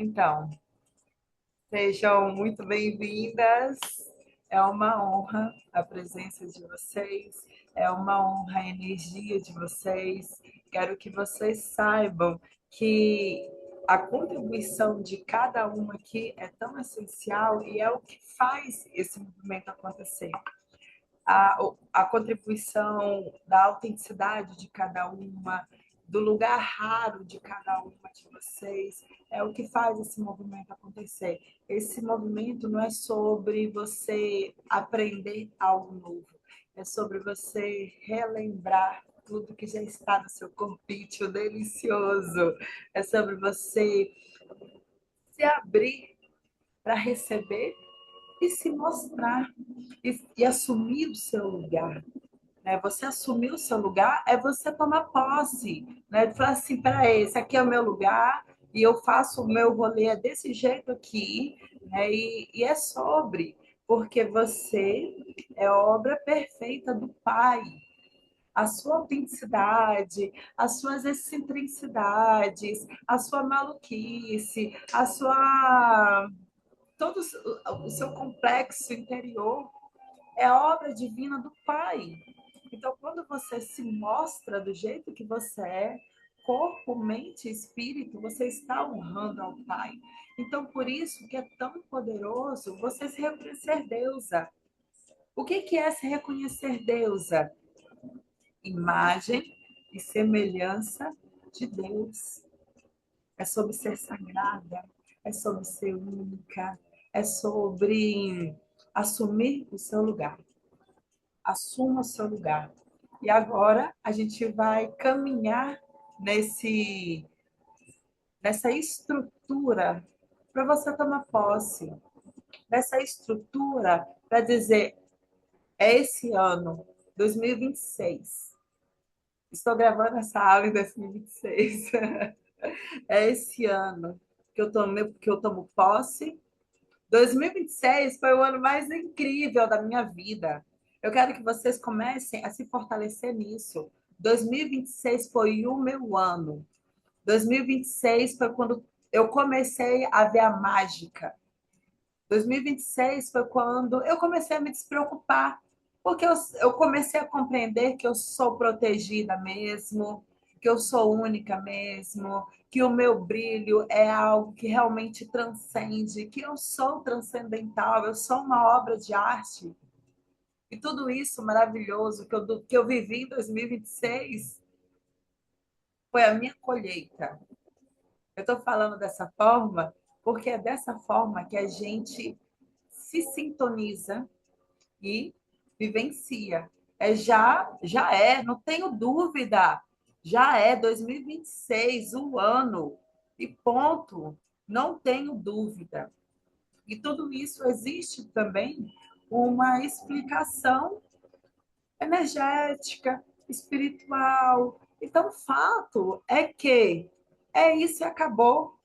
Então, sejam muito bem-vindas. É uma honra a presença de vocês, é uma honra a energia de vocês. Quero que vocês saibam que a contribuição de cada uma aqui é tão essencial e é o que faz esse movimento acontecer. A contribuição da autenticidade de cada uma, do lugar raro de cada uma de vocês, é o que faz esse movimento acontecer. Esse movimento não é sobre você aprender algo novo, é sobre você relembrar tudo que já está no seu corpinho delicioso, é sobre você se abrir para receber e se mostrar e assumir o seu lugar, né? Você assumir o seu lugar é você tomar posse, né? Falar assim, peraí, esse aqui é o meu lugar e eu faço o meu rolê é desse jeito aqui, né? E é sobre, porque você é obra perfeita do Pai. A sua autenticidade, as suas excentricidades, a sua maluquice, a sua todo o seu complexo interior é obra divina do Pai. Então, quando você se mostra do jeito que você é, corpo, mente e espírito, você está honrando ao Pai. Então, por isso que é tão poderoso você se reconhecer deusa. O que é se reconhecer deusa? Imagem e semelhança de Deus. É sobre ser sagrada, é sobre ser única, é sobre assumir o seu lugar. Assuma o seu lugar. E agora a gente vai caminhar nesse, nessa estrutura para você tomar posse. Nessa estrutura para dizer, é esse ano, 2026. Estou gravando essa aula em 2026. É esse ano que eu tomo posse. 2026 foi o ano mais incrível da minha vida. Eu quero que vocês comecem a se fortalecer nisso. 2026 foi o meu ano. 2026 foi quando eu comecei a ver a mágica. 2026 foi quando eu comecei a me despreocupar, porque eu comecei a compreender que eu sou protegida mesmo, que eu sou única mesmo, que o meu brilho é algo que realmente transcende, que eu sou transcendental, eu sou uma obra de arte. E tudo isso maravilhoso que eu vivi em 2026 foi a minha colheita. Eu estou falando dessa forma porque é dessa forma que a gente se sintoniza e vivencia. Já é, não tenho dúvida. Já é 2026, o ano, e ponto. Não tenho dúvida. E tudo isso existe também uma explicação energética, espiritual. Então, o fato é que é isso e acabou,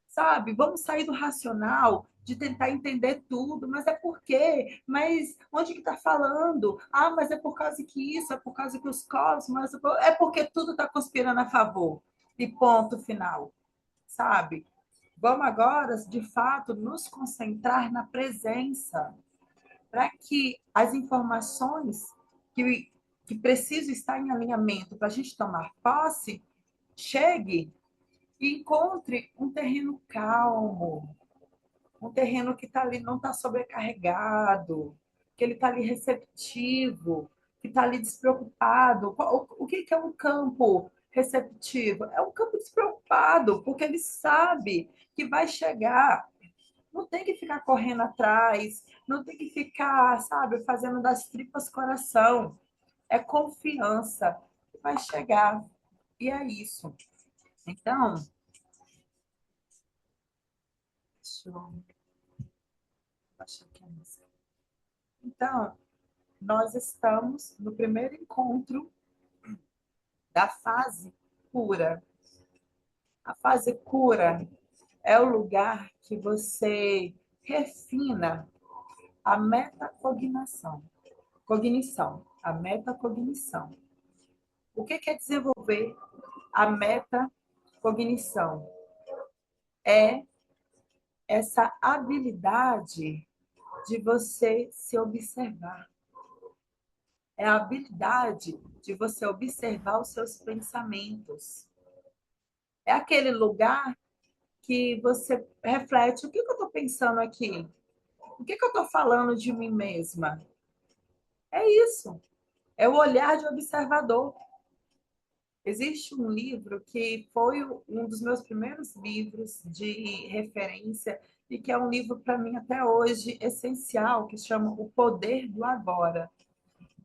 sabe? Vamos sair do racional, de tentar entender tudo, mas é por quê? Mas onde que está falando? Ah, mas é por causa que isso, é por causa que os cosmos, é porque tudo está conspirando a favor. E ponto final, sabe? Vamos agora, de fato, nos concentrar na presença, para que as informações que precisam estar em alinhamento para a gente tomar posse, chegue e encontre um terreno calmo, um terreno que está ali, não está sobrecarregado, que ele está ali receptivo, que está ali despreocupado. O que é um campo receptivo? É um campo despreocupado, porque ele sabe que vai chegar. Não tem que ficar correndo atrás, não tem que ficar, sabe, fazendo das tripas coração. É confiança. Vai chegar. E é isso. Então, deixa eu baixar aqui a música. Então, nós estamos no primeiro encontro da fase cura. A fase cura é o lugar que você refina a metacognição. A metacognição. O que é desenvolver a metacognição? É essa habilidade de você se observar. É a habilidade de você observar os seus pensamentos. É aquele lugar que você reflete: o que eu estou pensando aqui? O que eu estou falando de mim mesma? É isso. É o olhar de observador. Existe um livro que foi um dos meus primeiros livros de referência e que é um livro para mim até hoje essencial, que chama O Poder do Agora.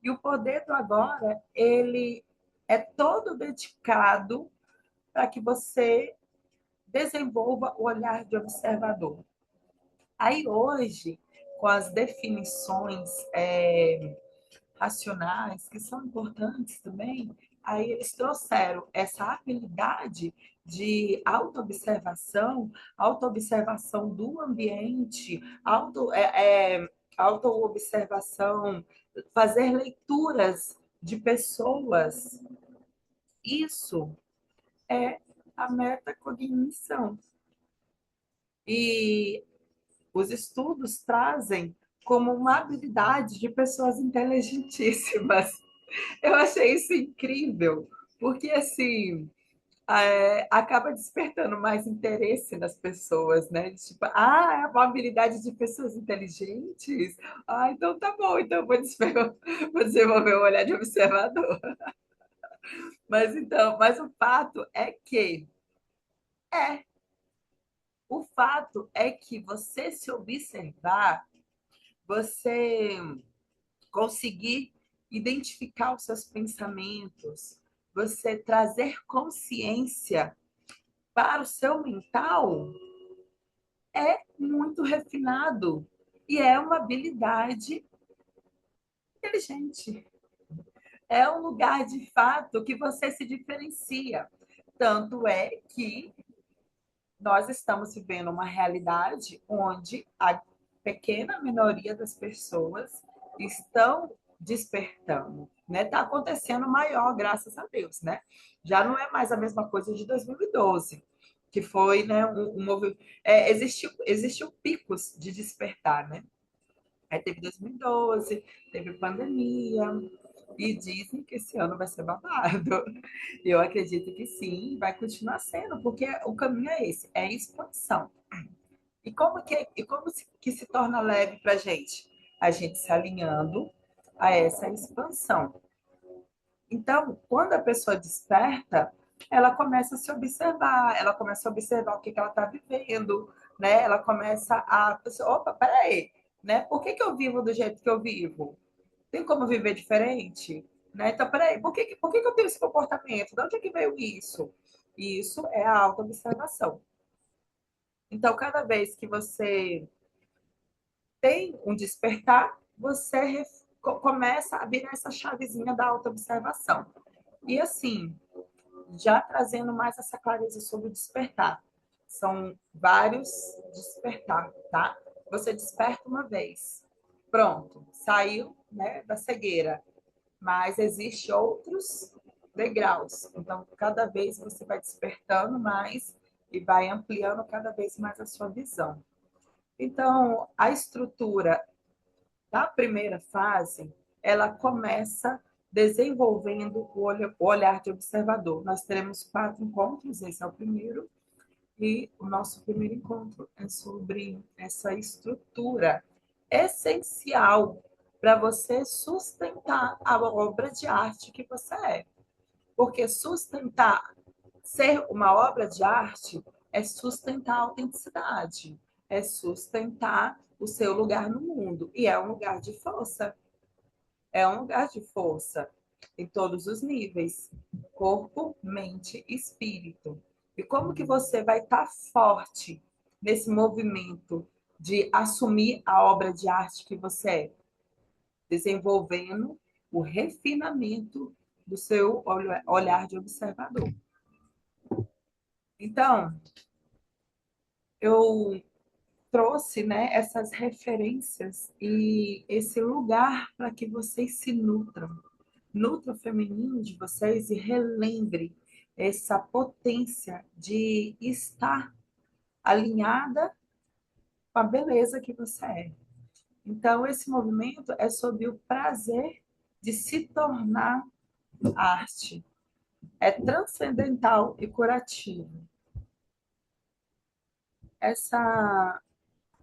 E o Poder do Agora, ele é todo dedicado para que você desenvolva o olhar de observador. Aí hoje, com as definições racionais, que são importantes também, aí eles trouxeram essa habilidade de autoobservação, autoobservação do ambiente, autoobservação, fazer leituras de pessoas. Isso é a metacognição. E os estudos trazem como uma habilidade de pessoas inteligentíssimas. Eu achei isso incrível, porque assim acaba despertando mais interesse nas pessoas, né? Tipo, é uma habilidade de pessoas inteligentes. Então tá bom, então eu vou desenvolver o olhar de observador. Mas o fato é que é, o fato é que você se observar, você conseguir identificar os seus pensamentos, você trazer consciência para o seu mental é muito refinado e é uma habilidade inteligente. É um lugar de fato que você se diferencia. Tanto é que nós estamos vivendo uma realidade onde a pequena minoria das pessoas estão despertando, né? Está acontecendo maior, graças a Deus, né? Já não é mais a mesma coisa de 2012, que foi, né, um movimento. Existiu picos de despertar, né? Aí teve 2012, teve pandemia, e dizem que esse ano vai ser babado. Eu acredito que sim, vai continuar sendo, porque o caminho é esse, é expansão. Que se torna leve para a gente? A gente se alinhando a essa expansão. Então, quando a pessoa desperta, ela começa a se observar, ela começa a observar o que ela está vivendo, né? Ela começa a, opa, peraí, né? Por que eu vivo do jeito que eu vivo? Tem como viver diferente? Né? Então, peraí, por que eu tenho esse comportamento? De onde é que veio isso? Isso é a autoobservação. Então, cada vez que você tem um despertar, você começa a virar essa chavezinha da autoobservação. E assim, já trazendo mais essa clareza sobre o despertar. São vários despertar, tá? Você desperta uma vez, pronto, saiu, né, da cegueira, mas existe outros degraus. Então, cada vez você vai despertando mais e vai ampliando cada vez mais a sua visão. Então, a estrutura da primeira fase, ela começa desenvolvendo o olhar de observador. Nós teremos 4 encontros, esse é o primeiro, e o nosso primeiro encontro é sobre essa estrutura essencial para você sustentar a obra de arte que você é. Porque sustentar, ser uma obra de arte é sustentar a autenticidade, é sustentar o seu lugar no mundo. E é um lugar de força. É um lugar de força em todos os níveis, corpo, mente e espírito. E como que você vai estar forte nesse movimento de assumir a obra de arte que você é? Desenvolvendo o refinamento do seu olhar de observador. Então, eu trouxe, né, essas referências e esse lugar para que vocês se nutram. Nutra o feminino de vocês e relembre essa potência de estar alinhada com a beleza que você é. Então, esse movimento é sobre o prazer de se tornar arte. É transcendental e curativo.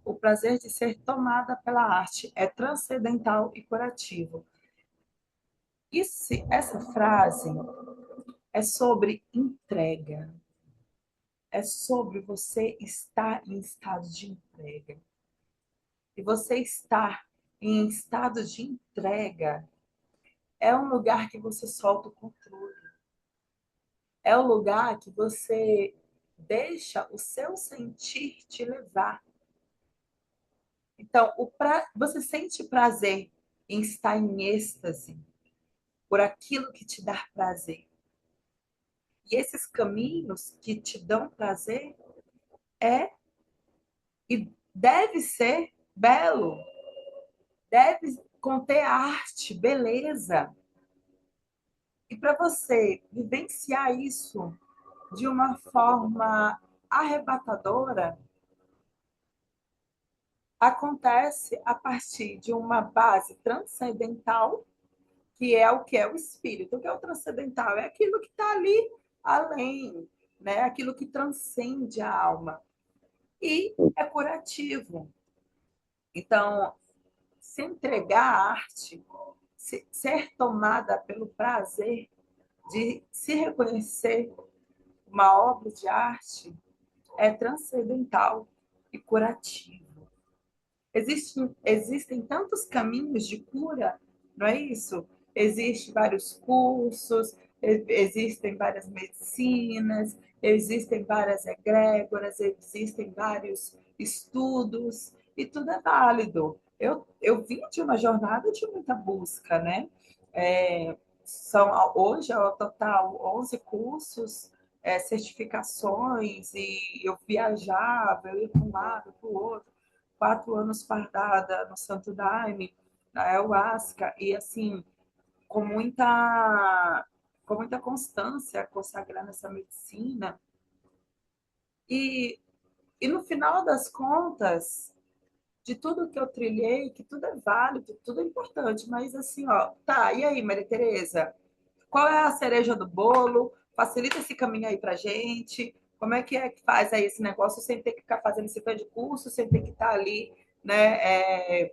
O prazer de ser tomada pela arte é transcendental e curativo. Essa frase é sobre entrega. É sobre você estar em estado de entrega. E você estar em estado de entrega é um lugar que você solta o controle. É o lugar que você deixa o seu sentir te levar. Então, você sente prazer em estar em êxtase por aquilo que te dá prazer. E esses caminhos que te dão prazer é e deve ser belo, deve conter arte, beleza. E para você vivenciar isso de uma forma arrebatadora, acontece a partir de uma base transcendental, que é o espírito. O que é o transcendental? É aquilo que está ali além, né? Aquilo que transcende a alma. E é curativo. Então, se entregar à arte, ser tomada pelo prazer de se reconhecer uma obra de arte, é transcendental e curativo. Existem tantos caminhos de cura, não é isso? Existem vários cursos, existem várias medicinas, existem várias egrégoras, existem vários estudos, e tudo é válido. Eu vim de uma jornada de muita busca, né? Hoje, ao total, 11 cursos, certificações, e eu viajava, eu ia para um lado, para o outro, 4 anos fardada no Santo Daime, na Ayahuasca, e assim, com muita, com muita constância, consagrando essa medicina. E, e no final das contas, de tudo que eu trilhei, que tudo é válido, tudo é importante, mas assim, ó, tá, e aí, Maria Tereza? Qual é a cereja do bolo? Facilita esse caminho aí pra gente. Como é que faz aí esse negócio sem ter que ficar fazendo esse tanto de curso, sem ter que estar ali, né,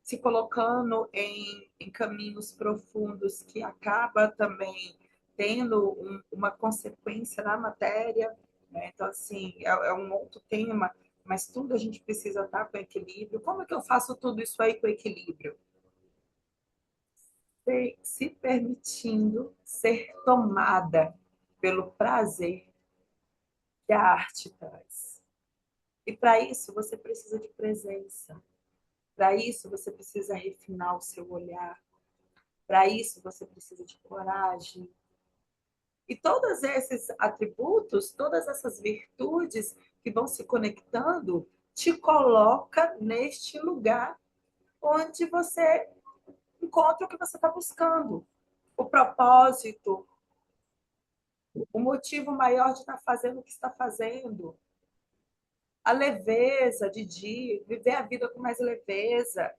se colocando em caminhos profundos que acaba também tendo uma consequência na matéria, né? Então, assim, é um outro tema, mas tudo a gente precisa estar com equilíbrio. Como é que eu faço tudo isso aí com equilíbrio? Se permitindo ser tomada pelo prazer que a arte traz. E para isso você precisa de presença. Para isso você precisa refinar o seu olhar. Para isso você precisa de coragem. E todos esses atributos, todas essas virtudes que vão se conectando, te coloca neste lugar onde você encontra o que você está buscando. O propósito, o motivo maior de estar fazendo o que está fazendo, a leveza de viver a vida com mais leveza,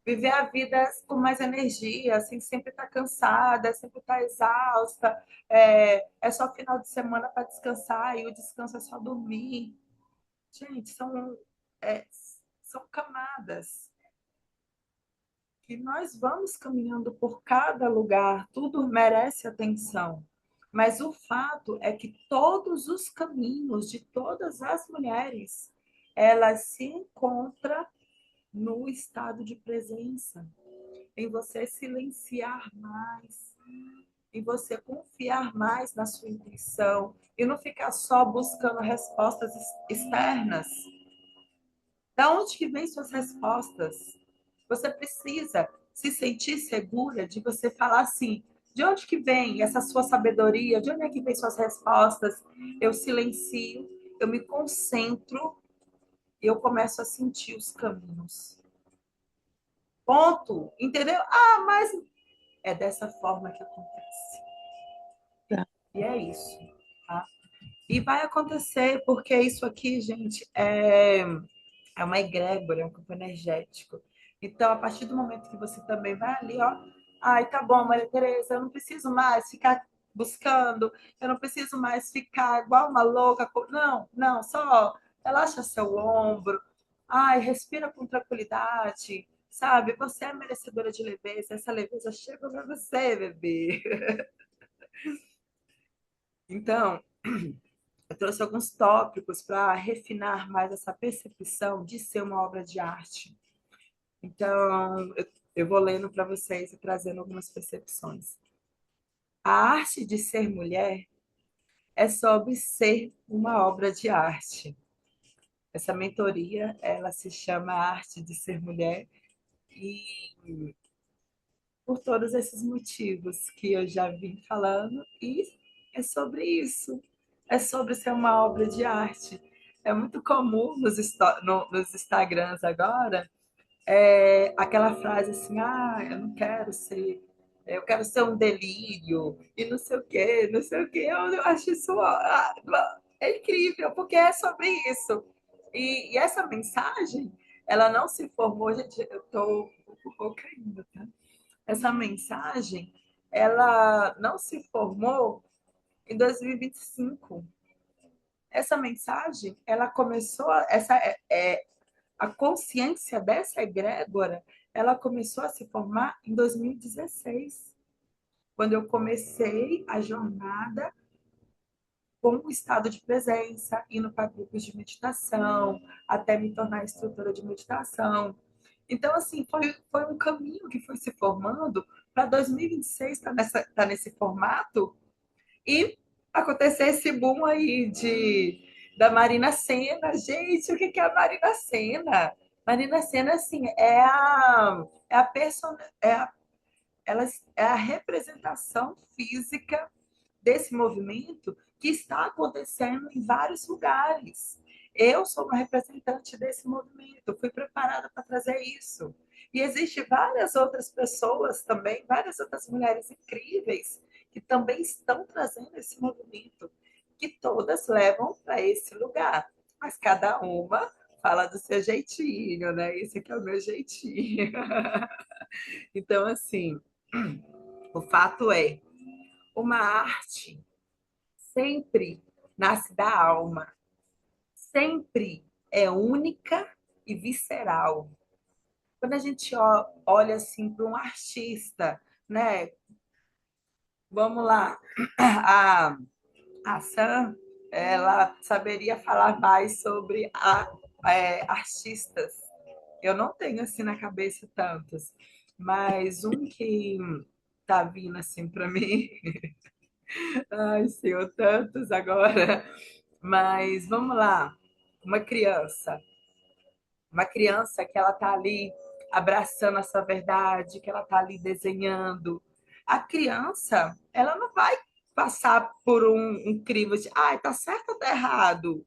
viver a vida com mais energia, assim, sempre estar cansada, sempre estar exausta, é só final de semana para descansar e o descanso é só dormir. Gente, é, são camadas que nós vamos caminhando por cada lugar, tudo merece atenção. Mas o fato é que todos os caminhos de todas as mulheres, elas se encontram no estado de presença, em você silenciar mais, em você confiar mais na sua intuição e não ficar só buscando respostas externas. Da onde que vem suas respostas? Você precisa se sentir segura de você falar assim, de onde que vem essa sua sabedoria? De onde é que vem suas respostas? Eu silencio, eu me concentro e eu começo a sentir os caminhos. Ponto. Entendeu? Ah, mas é dessa forma que acontece. Tá. E é isso, tá? E vai acontecer, porque isso aqui, gente, É uma egrégora, é um campo energético. Então, a partir do momento que você também vai ali, ó, ai, tá bom, Maria Tereza, eu não preciso mais ficar buscando, eu não preciso mais ficar igual uma louca. Não, não, só relaxa seu ombro, ai, respira com tranquilidade, sabe? Você é merecedora de leveza, essa leveza chega para você, bebê. Então, eu trouxe alguns tópicos para refinar mais essa percepção de ser uma obra de arte. Então, eu vou lendo para vocês e trazendo algumas percepções. A arte de ser mulher é sobre ser uma obra de arte. Essa mentoria, ela se chama Arte de Ser Mulher e por todos esses motivos que eu já vim falando e é sobre isso. É sobre ser uma obra de arte. É muito comum nos Instagrams agora aquela frase assim, ah, eu não quero ser, eu quero ser um delírio e não sei o quê, não sei o quê. Eu acho isso é incrível, porque é sobre isso. E essa mensagem, ela não se formou, gente, eu tô um pouco caindo, tá? Essa mensagem, ela não se formou em 2025. Essa mensagem, ela começou, a consciência dessa egrégora, ela começou a se formar em 2016, quando eu comecei a jornada com o estado de presença, indo para grupos de meditação, até me tornar instrutora de meditação. Então, assim, foi um caminho que foi se formando para 2026 tá nesse formato e acontecer esse boom aí da Marina Sena. Gente, o que é a Marina Sena? Marina Sena, assim, é a, person, é a, ela é a representação física desse movimento que está acontecendo em vários lugares. Eu sou uma representante desse movimento, fui preparada para trazer isso. E existem várias outras pessoas também, várias outras mulheres incríveis que também estão trazendo esse movimento, que todas levam para esse lugar, mas cada uma fala do seu jeitinho, né? Esse aqui é o meu jeitinho. Então, assim, o fato é, uma arte sempre nasce da alma, sempre é única e visceral. Quando a gente olha assim para um artista, né? Vamos lá, a, a Sam, ela saberia falar mais sobre artistas. Eu não tenho assim na cabeça tantos, mas um que tá vindo assim para mim, ai, senhor, tantos agora. Mas vamos lá, uma criança. Uma criança que ela tá ali abraçando essa verdade, que ela tá ali desenhando. A criança, ela não vai passar por um crivo de, ah, tá certo ou tá errado?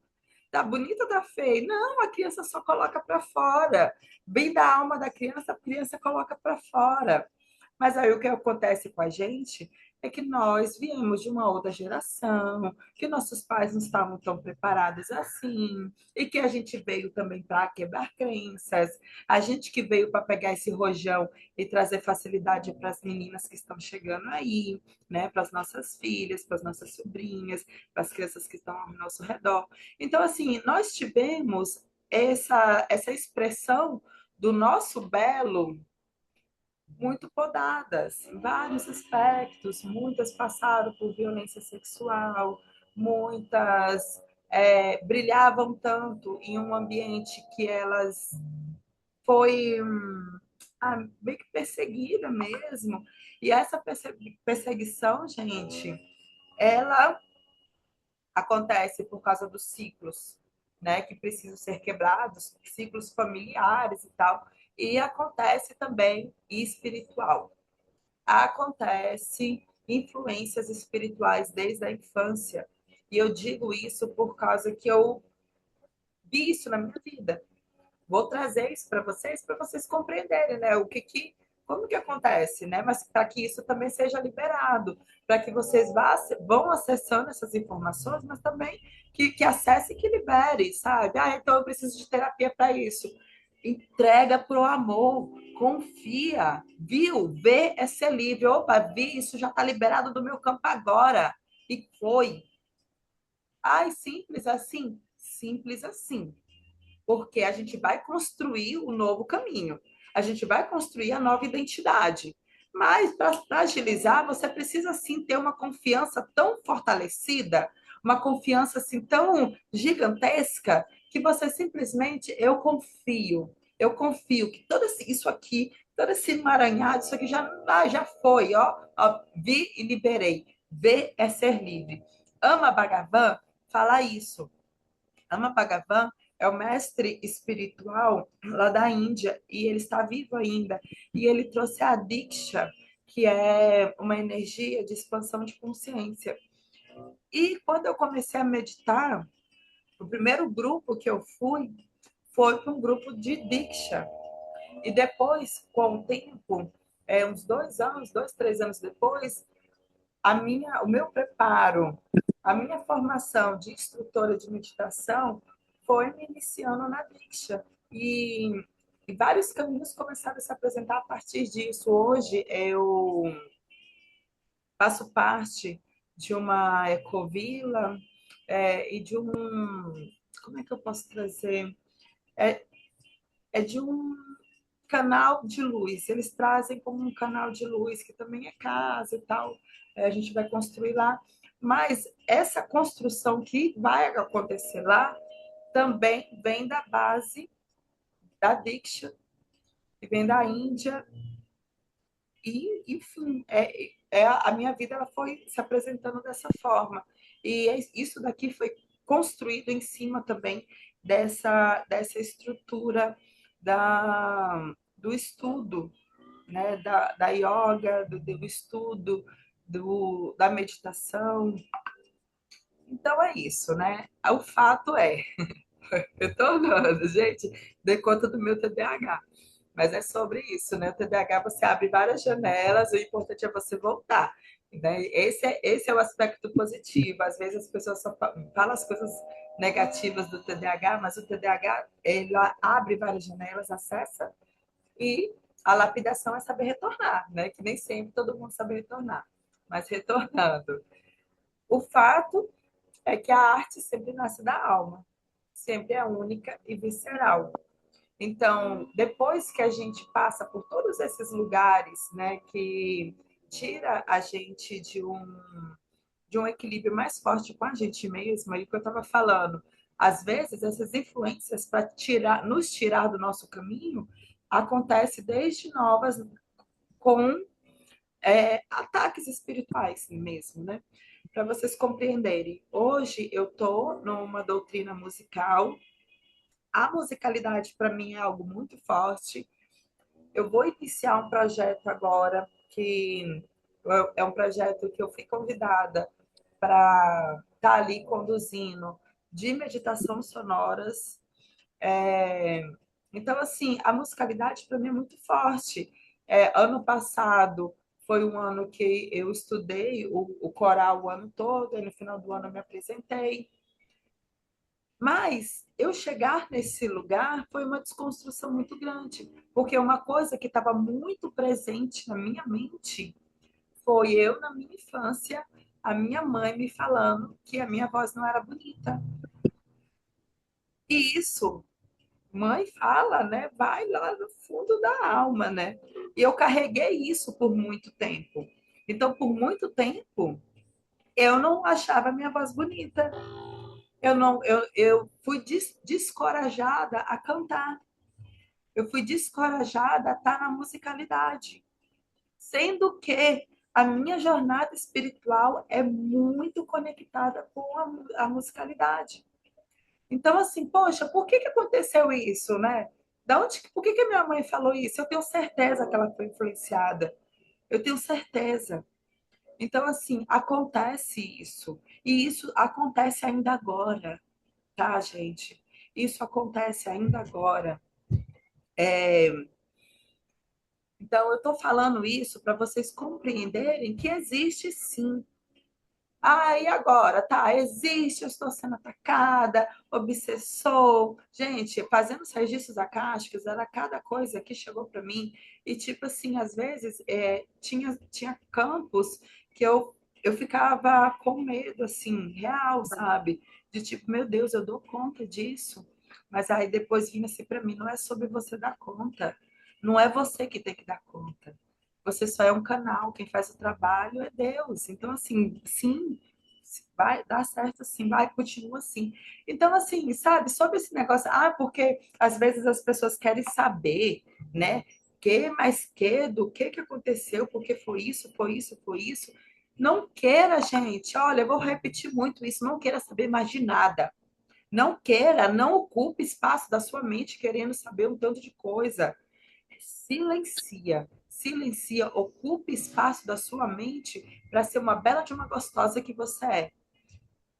Tá bonito ou tá feio? Não, a criança só coloca para fora. Bem da alma da criança, a criança coloca para fora. Mas aí o que acontece com a gente é que nós viemos de uma outra geração, que nossos pais não estavam tão preparados assim, e que a gente veio também para quebrar crenças, a gente que veio para pegar esse rojão e trazer facilidade para as meninas que estão chegando aí, né, para as nossas filhas, para as nossas sobrinhas, para as crianças que estão ao nosso redor. Então, assim, nós tivemos essa expressão do nosso belo muito podadas em vários aspectos. Muitas passaram por violência sexual, muitas brilhavam tanto em um ambiente que elas foi bem que perseguida mesmo. E essa perseguição, gente, ela acontece por causa dos ciclos, né, que precisam ser quebrados, ciclos familiares e tal, e acontece também espiritual. Acontece influências espirituais desde a infância. E eu digo isso por causa que eu vi isso na minha vida. Vou trazer isso para vocês compreenderem, né? como que acontece, né? Mas para que isso também seja liberado, para que vocês vão acessando essas informações, mas também que acesse e que libere, sabe? Ah, então eu preciso de terapia para isso. Entrega pro amor, confia, viu? Vê é ser livre. Opa, vi, isso já está liberado do meu campo agora. E foi. Ai, simples assim? Simples assim. Porque a gente vai construir o novo caminho. A gente vai construir a nova identidade. Mas para agilizar, você precisa sim ter uma confiança tão fortalecida, uma confiança assim tão gigantesca, que você simplesmente, eu confio que isso aqui, todo esse emaranhado, isso aqui já foi, ó, vi e liberei. Ver é ser livre. Ama Bhagavan fala isso. Ama Bhagavan é o mestre espiritual lá da Índia e ele está vivo ainda. E ele trouxe a Diksha, que é uma energia de expansão de consciência. E quando eu comecei a meditar, o primeiro grupo que eu fui foi para um grupo de Diksha. E depois, com o tempo, uns 2 anos, 2, 3 anos depois, o meu preparo, a minha formação de instrutora de meditação foi me iniciando na Diksha. E vários caminhos começaram a se apresentar a partir disso. Hoje eu faço parte de uma ecovila e de um. Como é que eu posso trazer? É, é de um canal de luz. Eles trazem como um canal de luz, que também é casa e tal. A gente vai construir lá. Mas essa construção que vai acontecer lá também vem da base da Diksha, que vem da Índia. E, enfim, a minha vida ela foi se apresentando dessa forma. E isso daqui foi construído em cima também dessa estrutura do estudo, né, da yoga, do estudo, da meditação. Então é isso, né? O fato é, eu estou falando, gente, dê conta do meu TDAH. Mas é sobre isso, né? O TDAH você abre várias janelas, o importante é você voltar. Né? Esse é o aspecto positivo. Às vezes as pessoas só falam as coisas negativas do TDAH, mas o TDAH ele abre várias janelas, acessa, e a lapidação é saber retornar, né? Que nem sempre todo mundo sabe retornar, mas retornando. O fato é que a arte sempre nasce da alma, sempre é única e visceral. Então, depois que a gente passa por todos esses lugares, né, que tira a gente de um equilíbrio mais forte com a gente mesmo, aí que eu estava falando, às vezes essas influências para nos tirar do nosso caminho acontece desde novas com ataques espirituais mesmo, né? Para vocês compreenderem, hoje eu estou numa doutrina musical. A musicalidade para mim é algo muito forte. Eu vou iniciar um projeto agora que é um projeto que eu fui convidada para estar ali conduzindo de meditações sonoras. É, Então, assim, a musicalidade para mim é muito forte. Ano passado foi um ano que eu estudei o coral o ano todo, e no final do ano eu me apresentei. Mas eu chegar nesse lugar foi uma desconstrução muito grande, porque uma coisa que estava muito presente na minha mente foi eu, na minha infância, a minha mãe me falando que a minha voz não era bonita. E isso, mãe fala, né? Vai lá no fundo da alma, né? E eu carreguei isso por muito tempo. Então, por muito tempo, eu não achava a minha voz bonita. Eu fui descorajada a cantar. Eu fui descorajada a estar na musicalidade, sendo que a minha jornada espiritual é muito conectada com a musicalidade. Então, assim, poxa, por que aconteceu isso, né? Por que a minha mãe falou isso? Eu tenho certeza que ela foi influenciada. Eu tenho certeza. Então, assim, acontece isso. E isso acontece ainda agora, tá, gente? Isso acontece ainda agora. Então, eu estou falando isso para vocês compreenderem que existe sim. Ah, e agora? Tá, existe, eu estou sendo atacada, obsessor. Gente, fazendo os registros acásticos, era cada coisa que chegou para mim. E, tipo assim, às vezes, tinha campos que eu ficava com medo, assim, real, sabe? De tipo, meu Deus, eu dou conta disso. Mas aí depois vinha assim para mim, não é sobre você dar conta. Não é você que tem que dar conta. Você só é um canal, quem faz o trabalho é Deus. Então, assim, sim, vai dar certo assim, vai, continua assim. Então, assim, sabe, sobre esse negócio, porque às vezes as pessoas querem saber, né? Que mais que, do que aconteceu, porque foi isso, foi isso, foi isso. Não queira, gente, olha, eu vou repetir muito isso, não queira saber mais de nada. Não queira, não ocupe espaço da sua mente querendo saber um tanto de coisa. Silencia, silencia, ocupe espaço da sua mente para ser uma bela de uma gostosa que você é.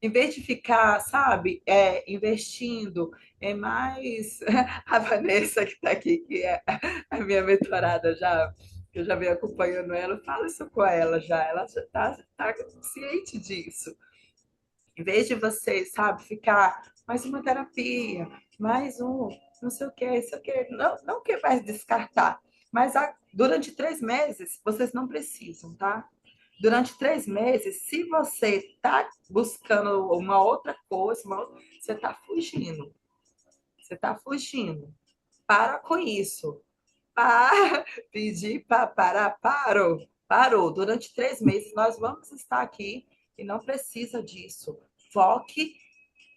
Em vez de ficar, sabe, investindo em mais. A Vanessa, que está aqui, que é a minha mentorada já, que eu já venho acompanhando ela, eu falo isso com ela já está ciente disso. Em vez de você, sabe, ficar mais uma terapia, mais um, não sei o que, sei o que, não que vai descartar, mas durante 3 meses vocês não precisam, tá? Durante 3 meses, se você está buscando uma outra coisa, você está fugindo. Você está fugindo. Para com isso. Para, pedir para parar, parou. Parou. Durante 3 meses nós vamos estar aqui e não precisa disso. Foque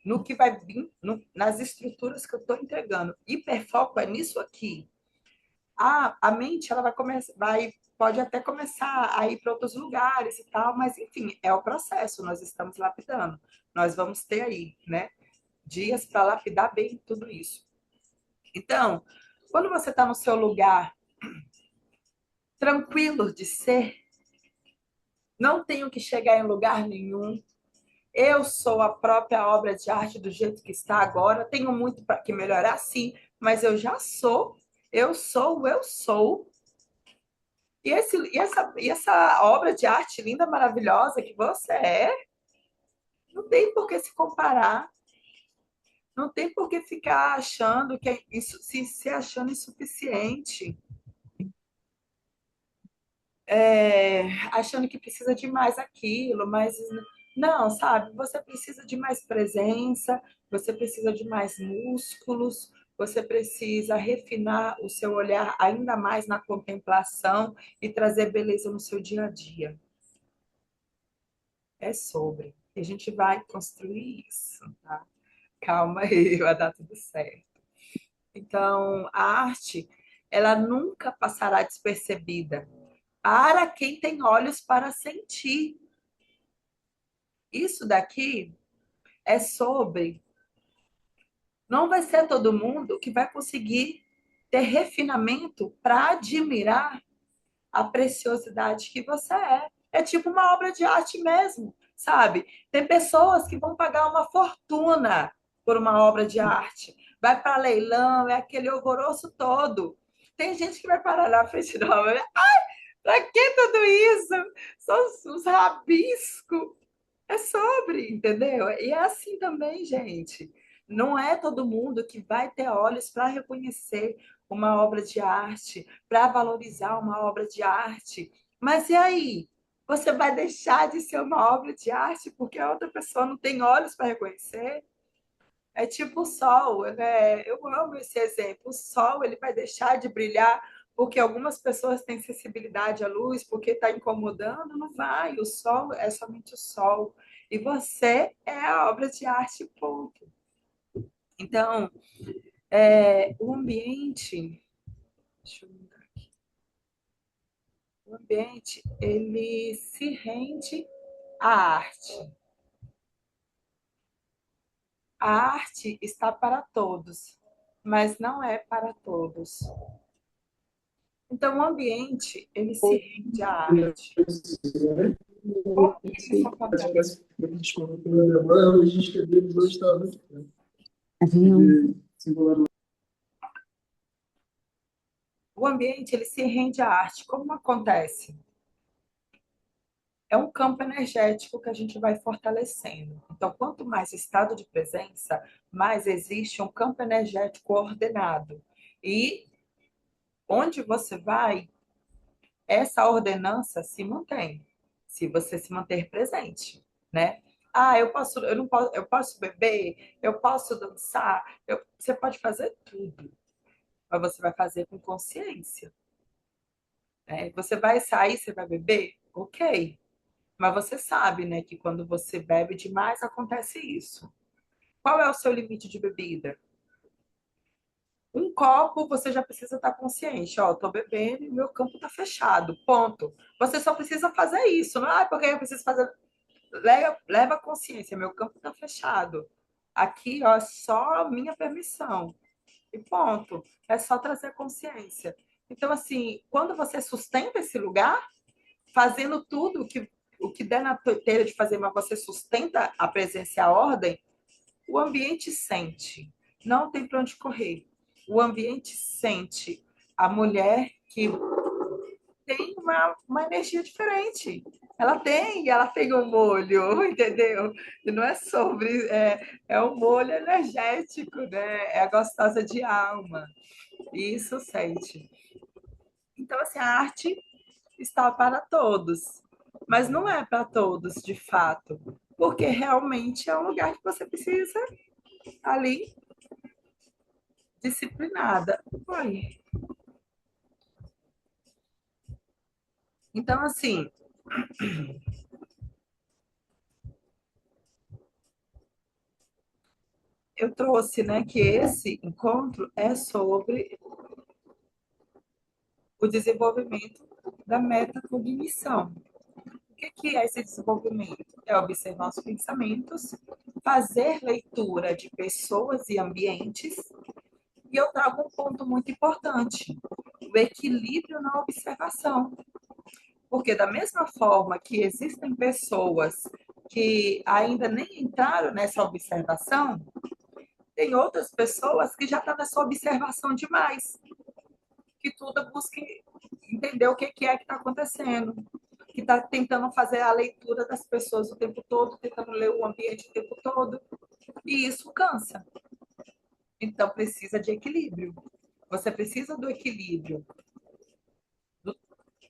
no que vai vir, nas estruturas que eu estou entregando. Hiperfoco é nisso aqui. A mente ela pode até começar a ir para outros lugares e tal, mas enfim, é o processo, nós estamos lapidando. Nós vamos ter aí, né, dias para lapidar bem tudo isso. Então, quando você está no seu lugar tranquilo de ser, não tenho que chegar em lugar nenhum. Eu sou a própria obra de arte do jeito que está agora. Tenho muito para que melhorar, sim, mas eu já sou. Eu sou. E essa obra de arte linda, maravilhosa que você não tem por que se comparar, não tem por que ficar achando que isso, se achando insuficiente, achando que precisa de mais aquilo, mas não, sabe? Você precisa de mais presença, você precisa de mais músculos, você precisa refinar o seu olhar ainda mais na contemplação e trazer beleza no seu dia a dia. É sobre. E a gente vai construir isso, tá? Calma aí, vai dar tudo certo. Então, a arte, ela nunca passará despercebida para quem tem olhos para sentir. Isso daqui é sobre. Não vai ser todo mundo que vai conseguir ter refinamento para admirar a preciosidade que você é. É tipo uma obra de arte mesmo, sabe? Tem pessoas que vão pagar uma fortuna por uma obra de arte. Vai para leilão, é aquele alvoroço todo. Tem gente que vai parar na frente da obra. Ai, para que tudo isso? São os rabiscos. É sobre, entendeu? E é assim também, gente. Não é todo mundo que vai ter olhos para reconhecer uma obra de arte, para valorizar uma obra de arte. Mas e aí? Você vai deixar de ser uma obra de arte porque a outra pessoa não tem olhos para reconhecer? É tipo o sol, né? Eu amo esse exemplo. O sol, ele vai deixar de brilhar porque algumas pessoas têm sensibilidade à luz, porque está incomodando? Não vai. O sol é somente o sol. E você é a obra de arte, ponto. Então, o ambiente, deixa eu mudar aqui. O ambiente, ele se rende à arte. A arte está para todos, mas não é para todos. Então, o ambiente, ele se rende à arte. Como que isso acontece? O ambiente, ele se rende à arte. Como acontece? É um campo energético que a gente vai fortalecendo. Então, quanto mais estado de presença, mais existe um campo energético ordenado. E onde você vai, essa ordenança se mantém, se você se manter presente, né? Ah, eu não posso, eu posso beber, eu posso dançar, você pode fazer tudo, mas você vai fazer com consciência, né? Você vai sair, você vai beber, ok, mas você sabe, né, que quando você bebe demais acontece isso. Qual é o seu limite de bebida? Um copo, você já precisa estar consciente. Ó, tô bebendo e meu campo tá fechado. Ponto. Você só precisa fazer isso. Não é porque eu preciso fazer. Leva consciência, meu campo tá fechado. Aqui, ó, é só a minha permissão. E ponto. É só trazer consciência. Então, assim, quando você sustenta esse lugar, fazendo tudo o que der na telha de fazer, mas você sustenta a presença e a ordem, o ambiente sente, não tem para onde correr. O ambiente sente a mulher que tem uma energia diferente. Ela tem um molho, entendeu? E não é sobre, é um molho energético, né? É a gostosa de alma. E isso sente. Então, assim, a arte está para todos, mas não é para todos, de fato, porque realmente é um lugar que você precisa ali disciplinada. Oi. Então, assim, eu trouxe, né, que esse encontro é sobre o desenvolvimento da metacognição. O que é esse desenvolvimento? É observar os pensamentos, fazer leitura de pessoas e ambientes, e eu trago um ponto muito importante, o equilíbrio na observação. Porque da mesma forma que existem pessoas que ainda nem entraram nessa observação, tem outras pessoas que já estão nessa observação demais, que tudo busca entender o que é que está acontecendo, que está tentando fazer a leitura das pessoas o tempo todo, tentando ler o ambiente o tempo todo, e isso cansa. Então precisa de equilíbrio. Você precisa do equilíbrio do,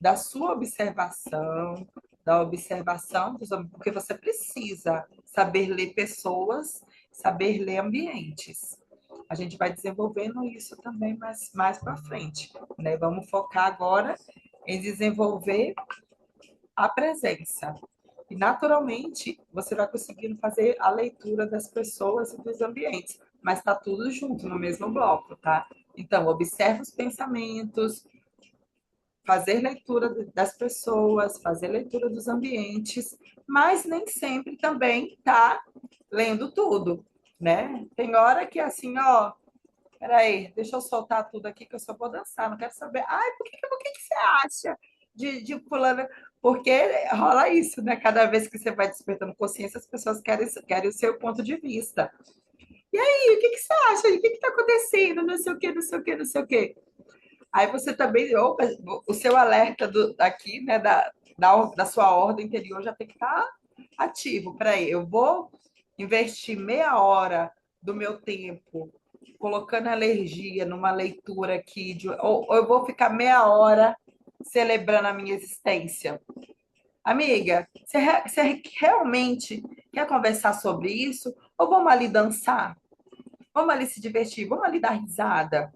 da sua observação, da observação dos homens, porque você precisa saber ler pessoas, saber ler ambientes. A gente vai desenvolvendo isso também mais para frente, né? Vamos focar agora em desenvolver a presença. E naturalmente você vai conseguindo fazer a leitura das pessoas e dos ambientes, mas está tudo junto no mesmo bloco, tá? Então, observa os pensamentos, fazer leitura das pessoas, fazer leitura dos ambientes, mas nem sempre também tá lendo tudo, né? Tem hora que é assim, ó, peraí, deixa eu soltar tudo aqui que eu só vou dançar, não quero saber. Ai, por que você acha de fulano? Porque rola isso, né? Cada vez que você vai despertando consciência, as pessoas querem o seu ponto de vista. E aí, o que você acha? O que está acontecendo? Não sei o quê, não sei o quê, não sei o quê. Aí você também, opa, o seu alerta aqui, né, da sua ordem interior já tem que estar ativo. Peraí, eu vou investir meia hora do meu tempo colocando alergia numa leitura aqui, ou eu vou ficar meia hora celebrando a minha existência. Amiga, você realmente quer conversar sobre isso? Ou vamos ali dançar? Vamos ali se divertir? Vamos ali dar risada?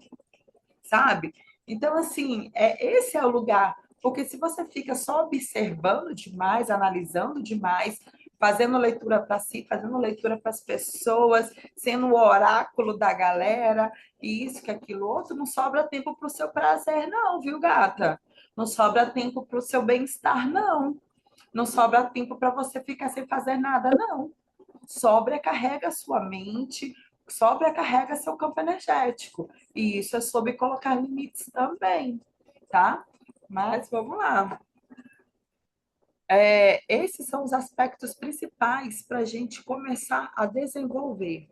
Sabe? Então, assim, esse é o lugar. Porque se você fica só observando demais, analisando demais, fazendo leitura para si, fazendo leitura para as pessoas, sendo o oráculo da galera, e isso, que aquilo outro, não sobra tempo para o seu prazer, não, viu, gata? Não sobra tempo para o seu bem-estar, não. Não sobra tempo para você ficar sem fazer nada, não. Sobrecarrega a sua mente, sobrecarrega seu campo energético. E isso é sobre colocar limites também, tá? Mas vamos lá. Esses são os aspectos principais para a gente começar a desenvolver,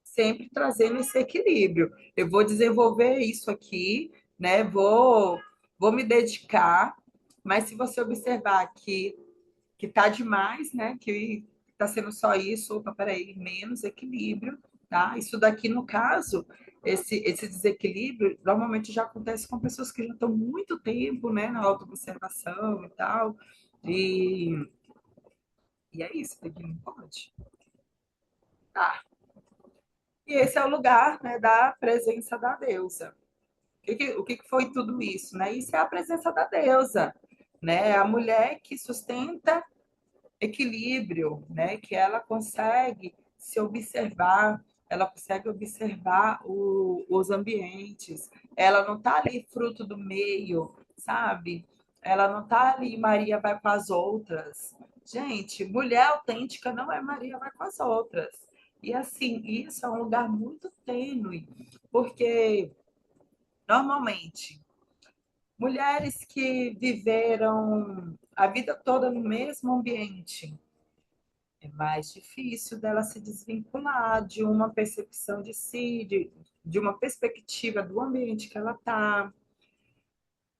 sempre trazendo esse equilíbrio. Eu vou desenvolver isso aqui, né? Vou me dedicar, mas se você observar que tá demais, né? Que tá sendo só isso, opa, peraí, menos equilíbrio, tá? Isso daqui, no caso, esse desequilíbrio normalmente já acontece com pessoas que já estão muito tempo, né, na autoobservação e tal. E, e é isso, daqui não pode. Tá. E esse é o lugar, né, da presença da deusa. O que foi tudo isso, né? Isso é a presença da deusa, né? A mulher que sustenta equilíbrio, né? Que ela consegue se observar, ela consegue observar os ambientes. Ela não está ali fruto do meio, sabe? Ela não está ali, Maria vai com as outras. Gente, mulher autêntica não é Maria vai com as outras. E assim, isso é um lugar muito tênue, porque normalmente mulheres que viveram a vida toda no mesmo ambiente, é mais difícil dela se desvincular de uma percepção de si, de uma perspectiva do ambiente que ela está.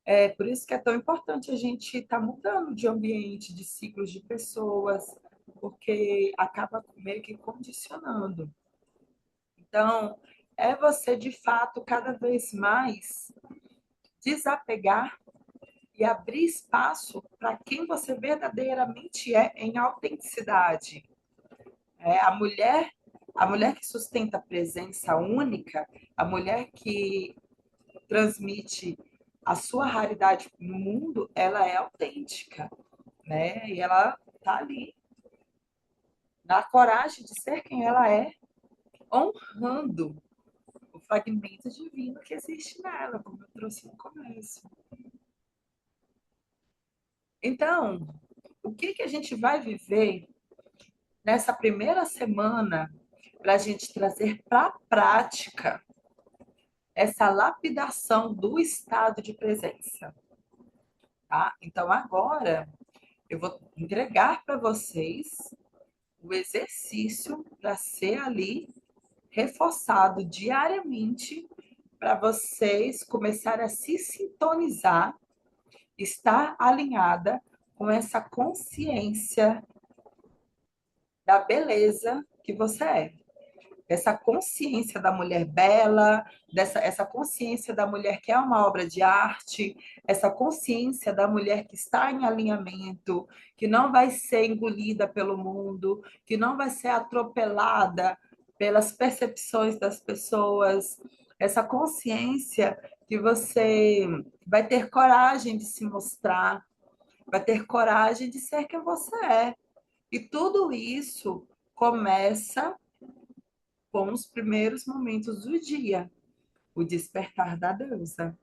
É por isso que é tão importante a gente estar mudando de ambiente, de ciclos de pessoas, porque acaba meio que condicionando. Então, é você, de fato, cada vez mais desapegar e abrir espaço para quem você verdadeiramente é em autenticidade. É, a mulher que sustenta a presença única, a mulher que transmite a sua raridade no mundo, ela é autêntica, né? E ela está ali na coragem de ser quem ela é, honrando o fragmento divino que existe nela, como eu trouxe no começo. Então, o que que a gente vai viver nessa primeira semana para a gente trazer para a prática essa lapidação do estado de presença, tá? Então, agora eu vou entregar para vocês o exercício para ser ali reforçado diariamente para vocês começarem a se sintonizar, estar alinhada com essa consciência da beleza que você é. Essa consciência da mulher bela, essa consciência da mulher que é uma obra de arte, essa consciência da mulher que está em alinhamento, que não vai ser engolida pelo mundo, que não vai ser atropelada pelas percepções das pessoas, essa consciência que você vai ter coragem de se mostrar, vai ter coragem de ser quem você é. E tudo isso começa com os primeiros momentos do dia, o despertar da deusa.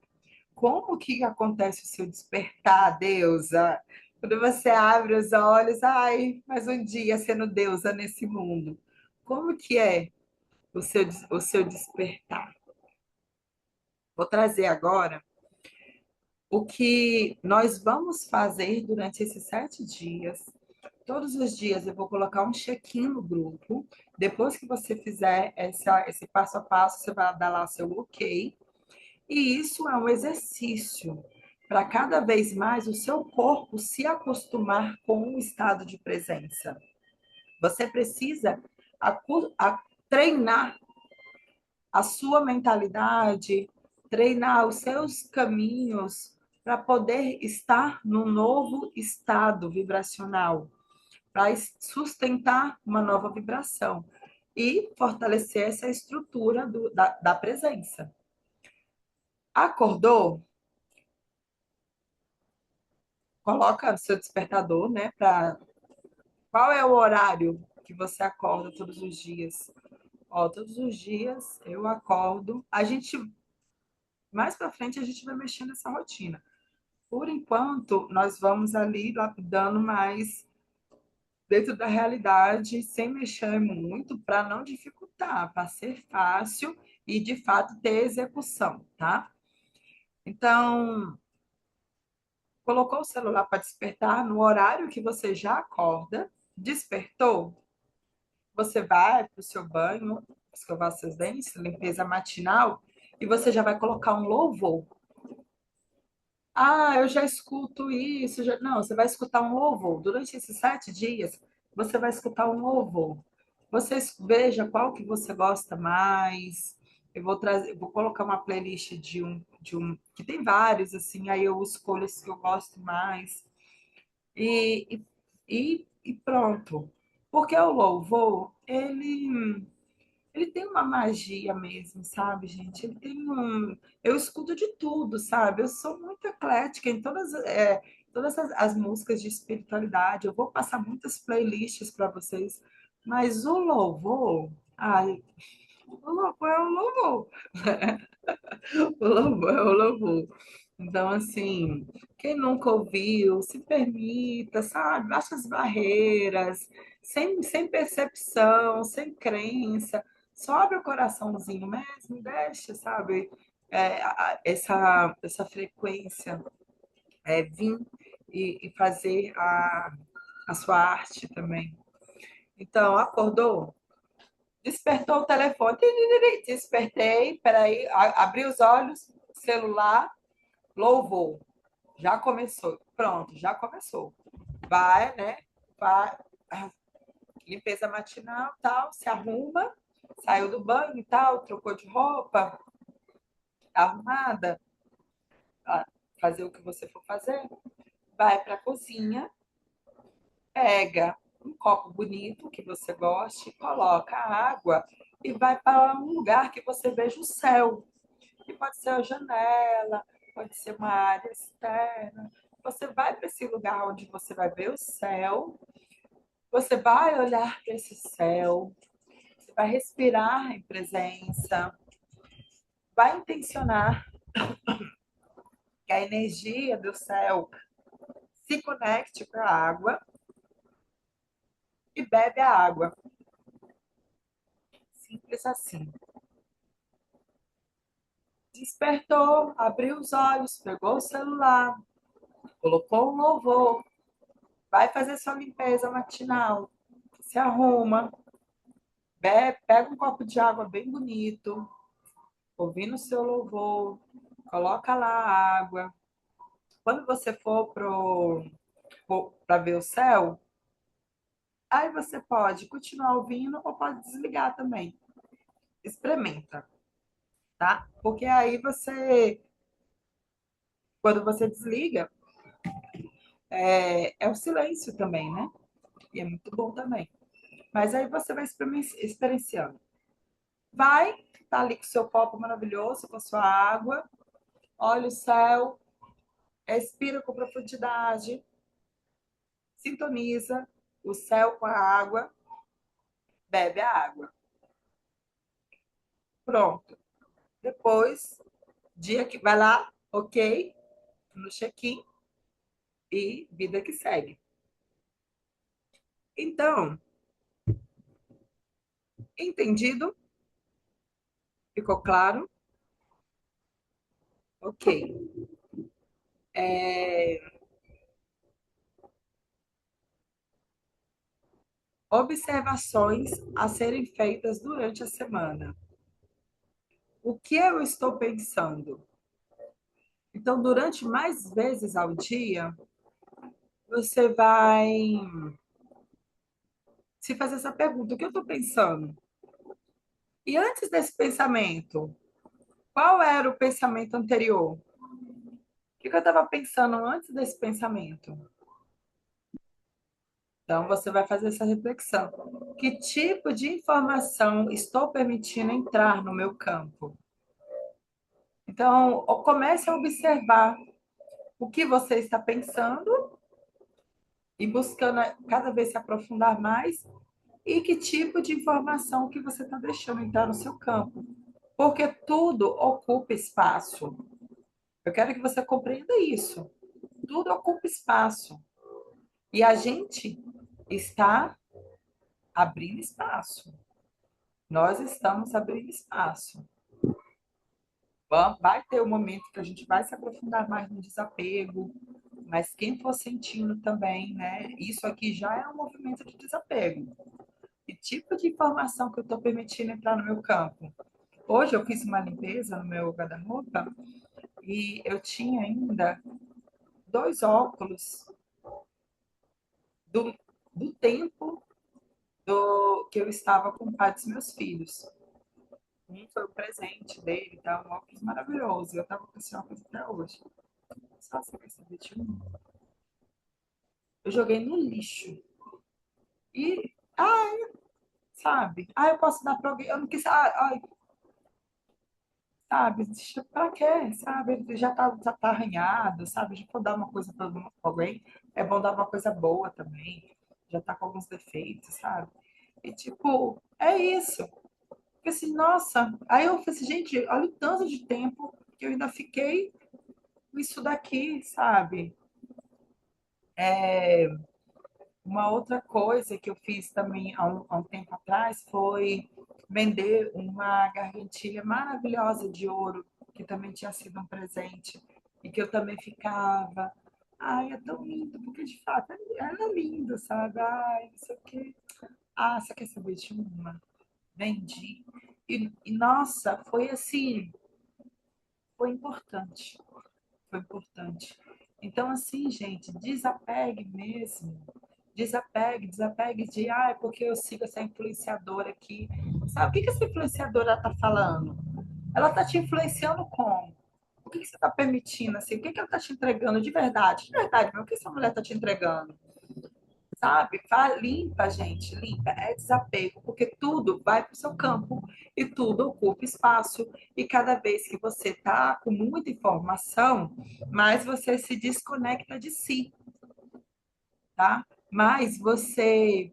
Como que acontece o seu despertar, deusa? Quando você abre os olhos, ai, mais um dia sendo deusa nesse mundo. Como que é o seu despertar? Vou trazer agora o que nós vamos fazer durante esses 7 dias. Todos os dias eu vou colocar um check-in no grupo. Depois que você fizer esse passo a passo, você vai dar lá seu ok. E isso é um exercício para cada vez mais o seu corpo se acostumar com o estado de presença. Você precisa treinar a sua mentalidade, treinar os seus caminhos para poder estar no novo estado vibracional, para sustentar uma nova vibração e fortalecer essa estrutura da presença. Acordou? Coloca o seu despertador, né? Qual é o horário que você acorda todos os dias? Ó, todos os dias eu acordo. Mais para frente, a gente vai mexendo nessa rotina. Por enquanto, nós vamos ali lapidando mais dentro da realidade, sem mexer muito, para não dificultar, para ser fácil e, de fato, ter execução, tá? Então, colocou o celular para despertar no horário que você já acorda, despertou, você vai para o seu banho, escovar seus dentes, limpeza matinal, e você já vai colocar um louvor. Ah, eu já escuto isso. Não, você vai escutar um louvor. Durante esses 7 dias, você vai escutar um louvor. Você veja qual que você gosta mais. Eu vou trazer, eu vou colocar uma playlist que tem vários, assim, aí eu escolho os que eu gosto mais. E pronto. Porque o louvor, ele tem uma magia mesmo, sabe, gente? Ele tem um. Eu escuto de tudo, sabe? Eu sou muito eclética em todas as músicas de espiritualidade. Eu vou passar muitas playlists para vocês, mas o louvor. Ai, o louvor é o louvor. O louvor é o louvor. Então, assim, quem nunca ouviu, se permita, sabe? Baixa as barreiras, sem percepção, sem crença, só abre o coraçãozinho mesmo, deixa, sabe? Essa frequência vir e fazer a sua arte também. Então, acordou? Despertou o telefone. Despertei, peraí, abri os olhos, celular, louvor. Já começou. Pronto, já começou. Vai, né? Vai, limpeza matinal, tal, se arruma, saiu do banho e tal, trocou de roupa, arrumada, fazer o que você for fazer. Vai para a cozinha, pega um copo bonito que você goste, coloca água e vai para um lugar que você veja o céu. Que pode ser a janela, pode ser uma área externa. Você vai para esse lugar onde você vai ver o céu, você vai olhar para esse céu, você vai respirar em presença, vai intencionar que a energia do céu se conecte com a água e bebe a água. Simples assim. Despertou, abriu os olhos, pegou o celular, colocou um louvor, vai fazer sua limpeza matinal, se arruma, bebe, pega um copo de água bem bonito, ouvindo o seu louvor, coloca lá a água. Quando você for para ver o céu, aí você pode continuar ouvindo ou pode desligar também. Experimenta, tá? Porque aí quando você desliga, é o silêncio também, né? E é muito bom também. Mas aí você vai experienciando. Vai, tá ali com o seu copo maravilhoso, com a sua água, olha o céu, respira com profundidade, sintoniza o céu com a água, bebe a água. Pronto. Depois, dia que vai lá, ok, no check-in e vida que segue. Então, entendido? Ficou claro? Ok. Observações a serem feitas durante a semana. O que eu estou pensando? Então, durante mais vezes ao dia, você vai se fazer essa pergunta: o que eu estou pensando? E antes desse pensamento, qual era o pensamento anterior? O que eu estava pensando antes desse pensamento? Então, você vai fazer essa reflexão. Que tipo de informação estou permitindo entrar no meu campo? Então, comece a observar o que você está pensando e buscando cada vez se aprofundar mais e que tipo de informação que você está deixando entrar no seu campo. Porque tudo ocupa espaço. Eu quero que você compreenda isso. Tudo ocupa espaço. E a gente está abrindo espaço. Nós estamos abrindo espaço. Vai ter um momento que a gente vai se aprofundar mais no desapego, mas quem for sentindo também, né? Isso aqui já é um movimento de desapego. Que tipo de informação que eu estou permitindo entrar no meu campo? Hoje eu fiz uma limpeza no meu guarda-roupa e eu tinha ainda dois óculos do, do tempo que eu estava com o pai dos meus filhos. Um foi o presente dele, tá? Um óculos maravilhoso. Eu estava com esse óculos até hoje. Só você quer saber de um? Eu joguei no lixo. E, sabe? Eu posso dar para alguém. Eu não quis. Sabe? Pra quê? Sabe? Ele já tá arranhado, sabe? Já for dar uma coisa para alguém, é bom dar uma coisa boa também. Já tá com alguns defeitos, sabe? E, tipo, é isso. Porque assim, nossa. Aí eu falei assim, gente, olha o tanto de tempo que eu ainda fiquei com isso daqui, sabe? Uma outra coisa que eu fiz também há um tempo atrás foi vender uma gargantilha maravilhosa de ouro, que também tinha sido um presente, e que eu também ficava. Ai, é tão lindo, porque de fato ela é linda, sabe? Ai, não sei o quê. Você quer saber de uma? Vendi. Nossa, foi assim, foi importante. Foi importante. Então, assim, gente, desapegue mesmo. Desapegue de, é porque eu sigo essa influenciadora aqui. Sabe, o que que essa influenciadora está falando? Ela está te influenciando como? O que que você está permitindo, assim? O que que ela está te entregando de verdade? De verdade, mas o que essa mulher está te entregando? Sabe? Limpa, gente, limpa. É desapego, porque tudo vai para o seu campo e tudo ocupa espaço. E cada vez que você está com muita informação, mais você se desconecta de si, tá? Mais você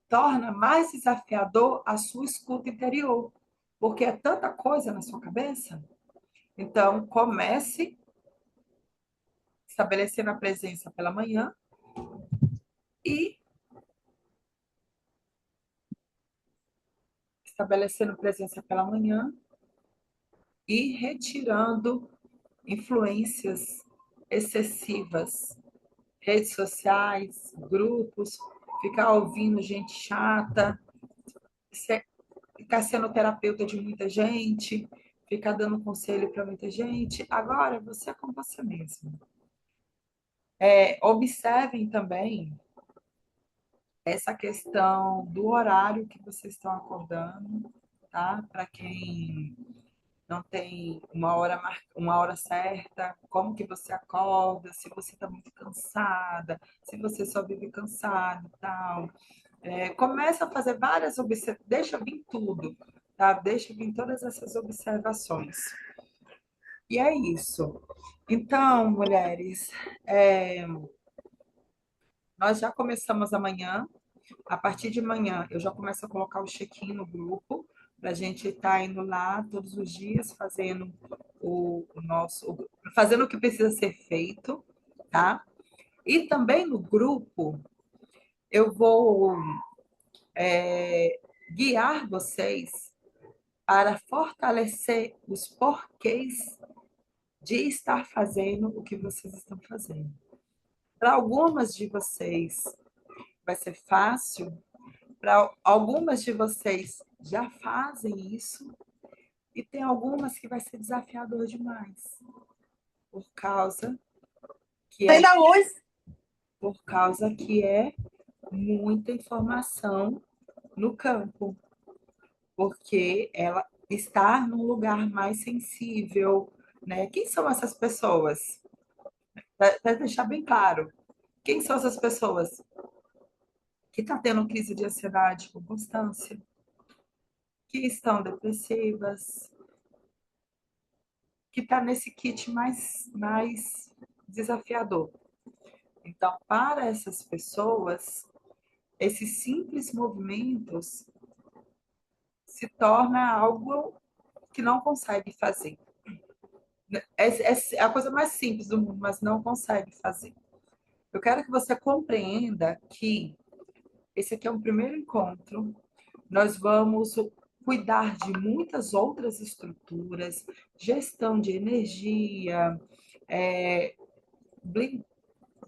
torna mais desafiador a sua escuta interior, porque é tanta coisa na sua cabeça. Então, comece estabelecendo a presença pela manhã e estabelecendo presença pela manhã e retirando influências excessivas, redes sociais, grupos, ficar ouvindo gente chata, ficar sendo terapeuta de muita gente, ficar dando conselho para muita gente. Agora, você é com você mesmo. Observem também essa questão do horário que vocês estão acordando, tá? Para quem não tem uma hora certa, como que você acorda, se você está muito cansada, se você só vive cansado e tal. Começa a fazer várias observações, deixa vir tudo, tá? Deixa vir todas essas observações. E é isso. Então, mulheres, nós já começamos amanhã. A partir de amanhã, eu já começo a colocar o check-in no grupo, para a gente estar indo lá todos os dias fazendo fazendo o que precisa ser feito, tá? E também no grupo, eu vou guiar vocês para fortalecer os porquês de estar fazendo o que vocês estão fazendo. Para algumas de vocês vai ser fácil, para algumas de vocês já fazem isso, e tem algumas que vai ser desafiador demais, por causa que é, Ainda hoje. por causa que é muita informação no campo, porque ela está num lugar mais sensível, né? Quem são essas pessoas? Para deixar bem claro, quem são essas pessoas que estão tendo crise de ansiedade com constância, que estão depressivas, que está nesse kit mais desafiador. Então, para essas pessoas, esses simples movimentos se torna algo que não consegue fazer. É a coisa mais simples do mundo, mas não consegue fazer. Eu quero que você compreenda que esse aqui é um primeiro encontro. Nós vamos cuidar de muitas outras estruturas, gestão de energia, é,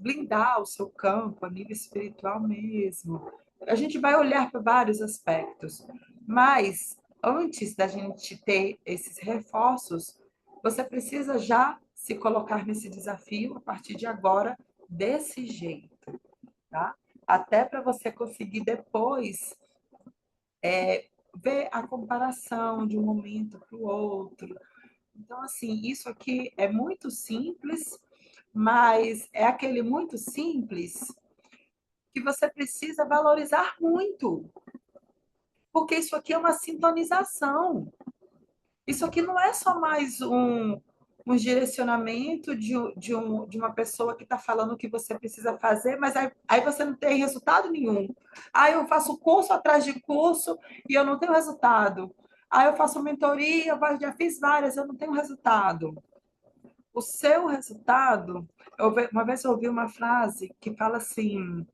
blindar o seu campo a nível espiritual mesmo. A gente vai olhar para vários aspectos, mas antes da gente ter esses reforços, você precisa já se colocar nesse desafio a partir de agora, desse jeito, tá? Até para você conseguir depois ver a comparação de um momento para o outro. Então, assim, isso aqui é muito simples, mas é aquele muito simples que você precisa valorizar muito, porque isso aqui é uma sintonização. Isso aqui não é só mais um direcionamento de uma pessoa que está falando o que você precisa fazer, mas aí você não tem resultado nenhum. Aí eu faço curso atrás de curso e eu não tenho resultado. Aí eu faço mentoria, eu já fiz várias, eu não tenho resultado. O seu resultado, uma vez eu ouvi uma frase que fala assim: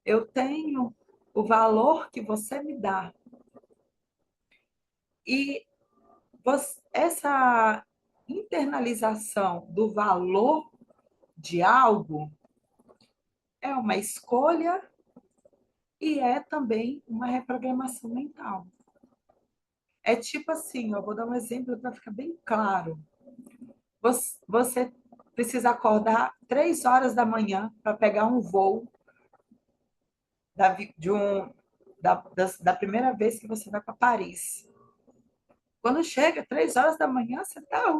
eu tenho o valor que você me dá. E essa internalização do valor de algo é uma escolha e é também uma reprogramação mental. É tipo assim, eu vou dar um exemplo para ficar bem claro. Você precisa acordar 3 horas da manhã para pegar um voo da primeira vez que você vai para Paris. Quando chega 3 horas da manhã, você tá,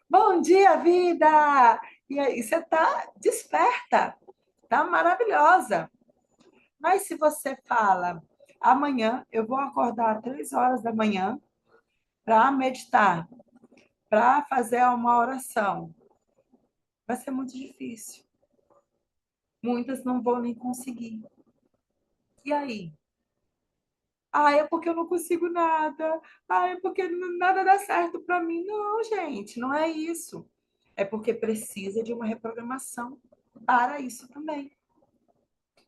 bom dia, vida! E aí você tá desperta, tá maravilhosa. Mas se você fala, amanhã eu vou acordar 3 horas da manhã para meditar, para fazer uma oração, vai ser muito difícil. Muitas não vão nem conseguir. E aí? Ah, é porque eu não consigo nada. Ah, é porque nada dá certo para mim. Não, gente, não é isso. É porque precisa de uma reprogramação para isso também.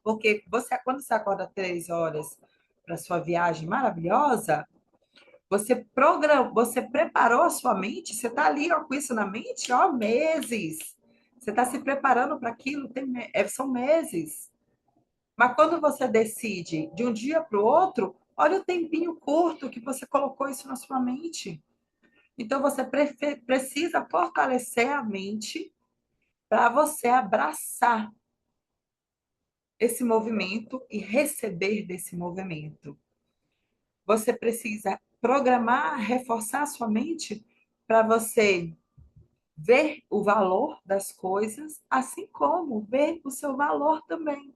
Porque quando você acorda 3 horas para sua viagem maravilhosa, você preparou a sua mente, você está ali ó, com isso na mente, ó, meses. Você está se preparando para aquilo, são meses. Mas quando você decide de um dia para o outro, olha o tempinho curto que você colocou isso na sua mente. Então, você precisa fortalecer a mente para você abraçar esse movimento e receber desse movimento. Você precisa programar, reforçar a sua mente para você ver o valor das coisas, assim como ver o seu valor também.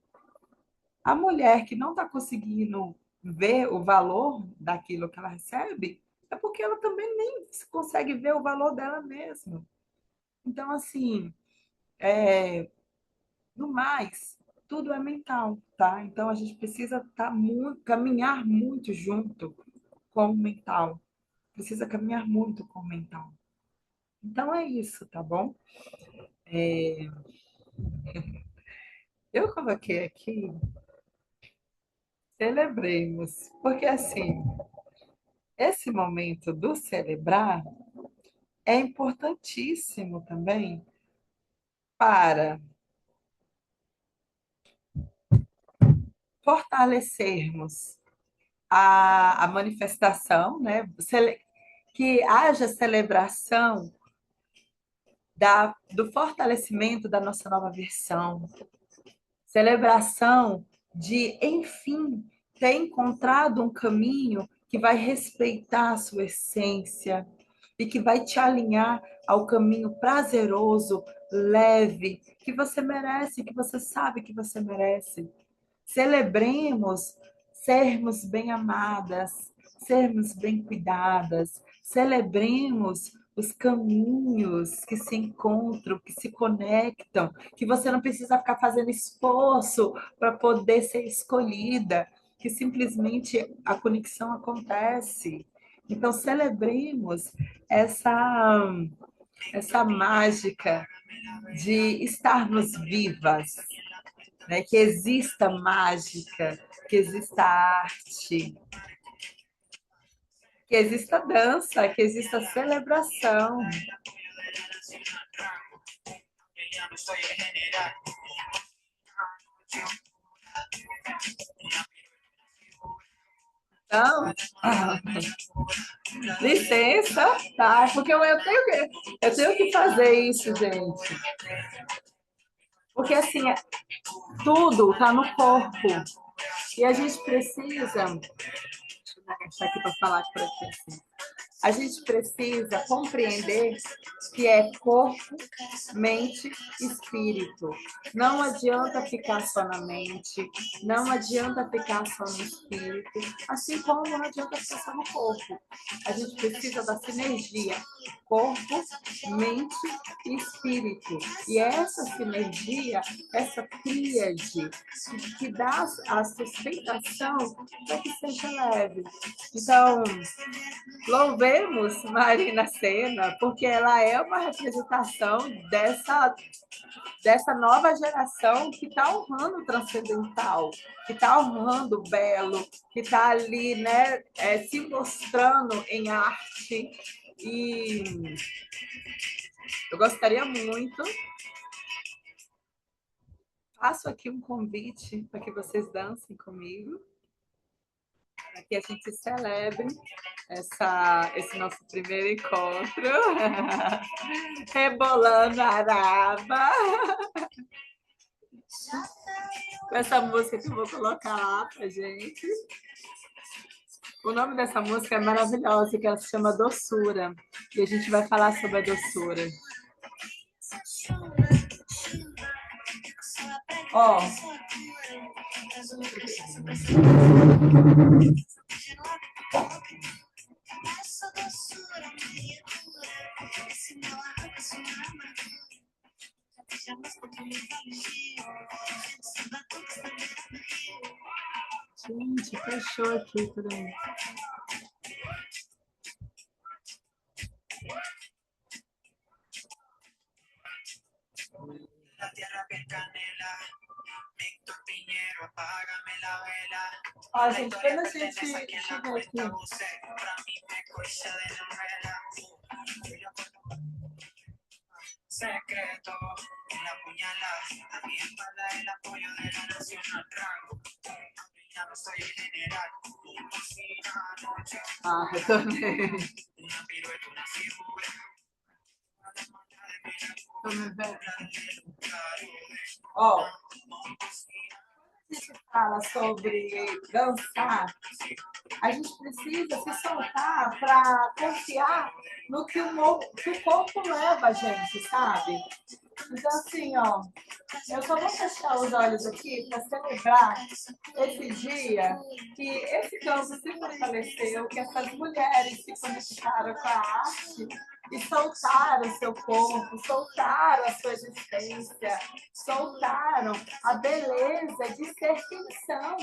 A mulher que não está conseguindo ver o valor daquilo que ela recebe, é porque ela também nem consegue ver o valor dela mesma. Então, assim, no mais, tudo é mental, tá? Então, a gente precisa caminhar muito junto com o mental. Precisa caminhar muito com o mental. Então, é isso, tá bom? Eu coloquei aqui, celebremos, porque assim, esse momento do celebrar é importantíssimo também para fortalecermos a manifestação, né? Que haja celebração do fortalecimento da nossa nova versão, celebração de, enfim, ter encontrado um caminho que vai respeitar a sua essência e que vai te alinhar ao caminho prazeroso, leve, que você merece, que você sabe que você merece. Celebremos sermos bem amadas, sermos bem cuidadas, celebremos os caminhos que se encontram, que se conectam, que você não precisa ficar fazendo esforço para poder ser escolhida, que simplesmente a conexão acontece. Então, celebremos essa, essa mágica de estarmos vivas, né? Que exista mágica, que exista arte, que exista dança, que exista celebração. Então, licença, tá? Porque eu tenho que fazer isso, gente. Porque assim, tudo está no corpo. E a gente precisa. Deixa eu agachar aqui para falar por aqui assim. A gente precisa compreender que é corpo, mente, espírito. Não adianta ficar só na mente, não adianta ficar só no espírito, assim como não adianta ficar só no corpo. A gente precisa da sinergia corpo, mente e espírito. E é essa sinergia, essa tríade, que dá a sustentação para que seja leve. Então, louvemos Marina Sena, porque ela é uma representação dessa nova geração que está honrando o transcendental, que está honrando o belo, que está ali, né, se mostrando em arte. E eu gostaria muito, faço aqui um convite para que vocês dancem comigo, para que a gente celebre esse nosso primeiro encontro. Rebolando a araba. Com essa música que eu vou colocar lá pra gente. O nome dessa música é maravilhosa, que ela se chama Doçura. E a gente vai falar sobre a doçura. Ó. Gente, fechou aqui, peraí. Ó, gente, quando a gente chega aqui. Secreto, la puñala, a mi espalda el apoyo de la nacional rango. Ya no soy el general, retornei. Una pirueta, una figura. Ó, a gente fala sobre dançar, a gente precisa se soltar para confiar no que o corpo leva a gente, sabe? Então, assim, ó, eu só vou fechar os olhos aqui para celebrar esse dia que esse campo se fortaleceu, que essas mulheres se conectaram com a arte e soltaram o seu corpo, soltaram a sua existência, soltaram a beleza de ser quem são,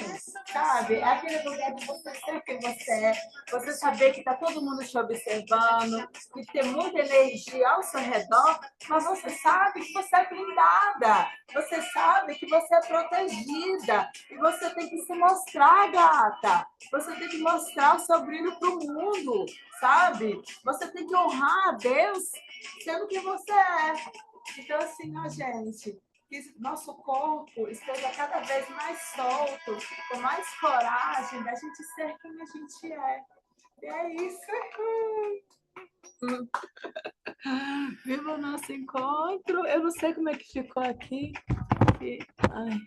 sabe? É aquele lugar de você ser quem você saber que está todo mundo te observando, que tem muita energia ao seu redor, mas você sabe que você é blindada, você sabe que você é protegida e você tem que se mostrar, gata. Você tem que mostrar o seu brilho para o mundo, sabe? Você tem que honrar a Deus sendo quem você é. Então, assim, ó, gente, que nosso corpo esteja cada vez mais solto, com mais coragem da gente ser quem a gente é. E é isso. Viva o nosso encontro. Eu não sei como é que ficou aqui. Ai,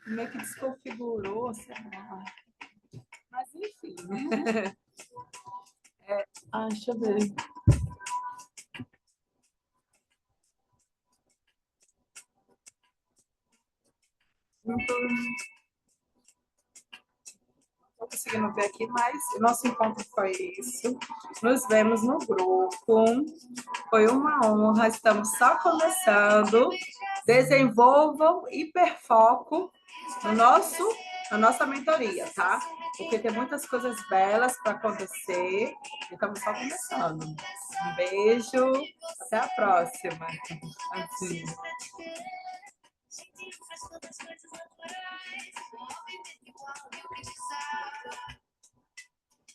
como é que desconfigurou, sei lá. Mas enfim. Deixa eu ver. Não estou conseguindo ver aqui, mas o nosso encontro foi isso. Nos vemos no grupo. Foi uma honra, estamos só começando. Desenvolvam hiperfoco na nossa mentoria, tá? Porque tem muitas coisas belas para acontecer e estamos só começando. Um beijo, até a próxima. Assim.